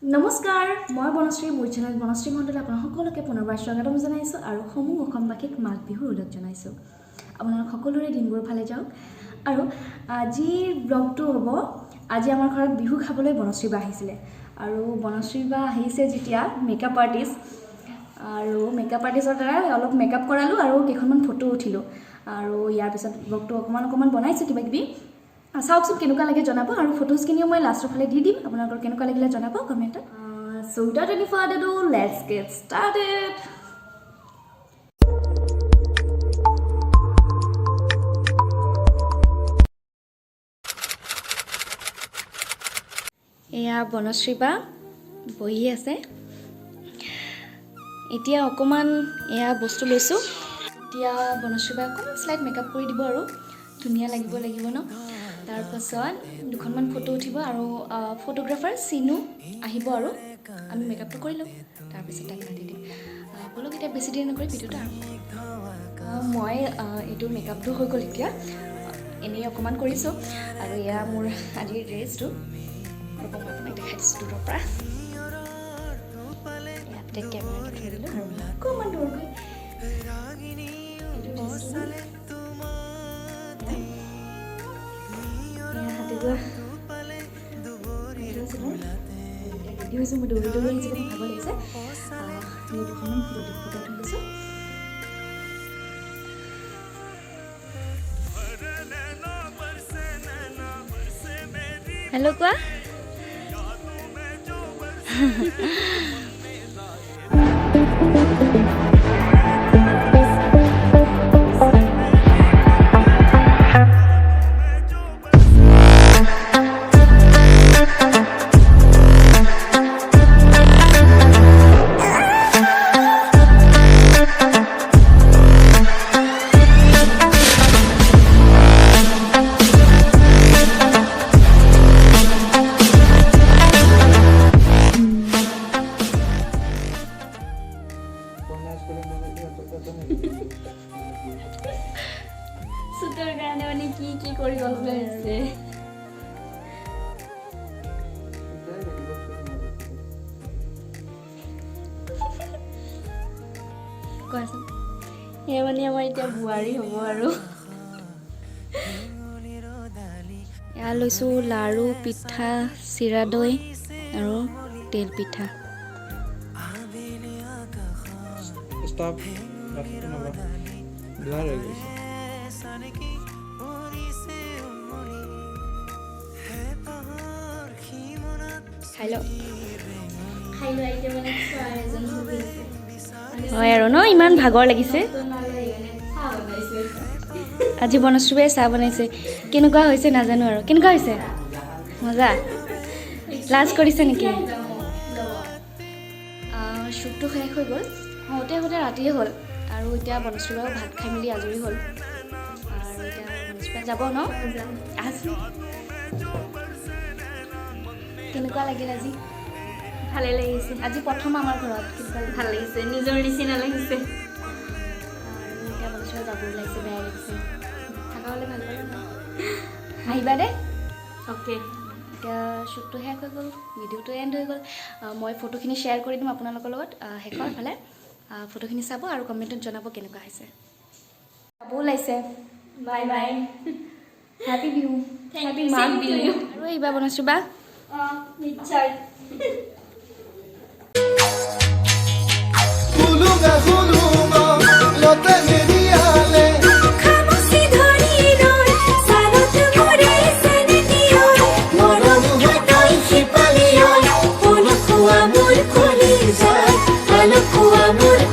নমস্কাৰ মই বনশ্ৰী মোৰ চেনেল বনশ্ৰী মণ্ডল আপোনাক সকলোকে পুনৰবাৰ স্বাগতম জনাইছোঁ আৰু সমূহ অসমবাসীক মাঘ বিহুৰ ওলগ জনাইছোঁ আপোনালোক সকলোৰে দিনবোৰ ভালে যাওক আৰু আজিৰ ব্লগটো হ'ব আজি আমাৰ ঘৰত বিহু খাবলৈ বনশ্ৰী বা আহিছিলে আৰু বনশ্ৰী বা আহিছে যেতিয়া মেকআপ আৰ্টিষ্ট আৰু মেকআপ আৰ্টিষ্টৰ দ্বাৰা অলপ মেকআপ কৰালোঁ আৰু কেইখনমান ফটো উঠিলোঁ আৰু ইয়াৰ পিছত ব্লগটো অকণমান বনাইছোঁ কিবা কিবি চাওকচোন কেনেকুৱা লাগে জনাব আৰু ফটোজখিনিও মই লাষ্টৰ ফালে দি দিম আপোনালোকৰ কেনেকুৱা লাগিলে জনাব কমেণ্টত so without any further ado let's get started এয়া বনশ্ৰী বা বহি আছে এতিয়া অকণমান এয়া বস্তু লৈছোঁ এতিয়া বনশ্ৰী বা অকণমান স্লাইড মেকআপ কৰি দিব আৰু ধুনীয়া লাগিব ন তাৰপাছত দুখনমান ফটো উঠিব আৰু ফটোগ্ৰাফাৰ চিনু আহিব আৰু আমি মেকআপটো কৰি ল'ম তাৰপিছত তাক কাটি দিম বলক এতিয়া বেছি দেৰি নকৰি ভিডিঅ'টো মই এইটো মেকআপটো হৈ গ'ল এতিয়া এনেই অকণমান কৰিছোঁ আৰু এয়া মোৰ আজিৰ ড্ৰেছটো মই আপোনাক দেখাই দিছোঁ দূৰৰ পৰা ইয়াতে কেমেৰাটো থৈ দিলোঁ আৰু অকণমান দূৰকৈ ৰেডি হৈছোঁ মই দৌৰি আহিছোঁ ভাগৰ লাগিছে দুখনমান ফটো উঠি লৈছোঁ হেল্ল' কোৱা সুতৰ কাৰণে মানে কি কৰি গ'ল হৈছে কোৱাচোন সেয়া মানে আমাৰ এতিয়া বোৱাৰী হ'ব আৰু এয়া লৈছোঁ লাৰু পিঠা চিৰা দৈ আৰু তেল পিঠা Stop. Blur হৈ গৈছে খাই ল হয় আৰু ন ইমান ভাগৰ লাগিছে আজি বনশ্ৰীবাই চাহ বনাইছে কেনেকুৱা হৈছে নাজানো আৰু কেনেকুৱা হৈছে মজা লাজ কৰিছে নেকি শ্বুটটো শেষ হৈ গ'ল হওঁতে ৰাতিয়ে হ'ল আৰু এতিয়া বনশ্ৰীবাও ভাত খাই মেলি আজৰি হ'ল আৰু এতিয়া বনশ্ৰীবা যাব ন কেনেকুৱা লাগিল আজি ভালে লাগিছে আজি প্ৰথম আমাৰ ঘৰত কেনেকুৱা ভাল লাগিছে নিজৰ নিচিনা লাগিছে আৰু এতিয়া বনশ্ৰীবা যাব ওলাইছে বেয়া লাগিছে থকা হ'লে ভাল লাগে আহিবা দে অ'কে এতিয়া শ্বুটটো শেষ হৈ গ'ল ভিডিঅ'টো এণ্ড হৈ গ'ল মই ফটোখিনি শ্বেয়াৰ কৰি দিম আপোনালোকৰ লগত শেষৰ ফালে ফটোখিনি চাব আৰু কমেণ্টত জনাব কেনেকুৱা হৈছে যাব ওলাইছে bye bye happy Bihu happy Magh Bihu আৰু আহিবা বনশ্ৰীবা নিশ্চয় Amor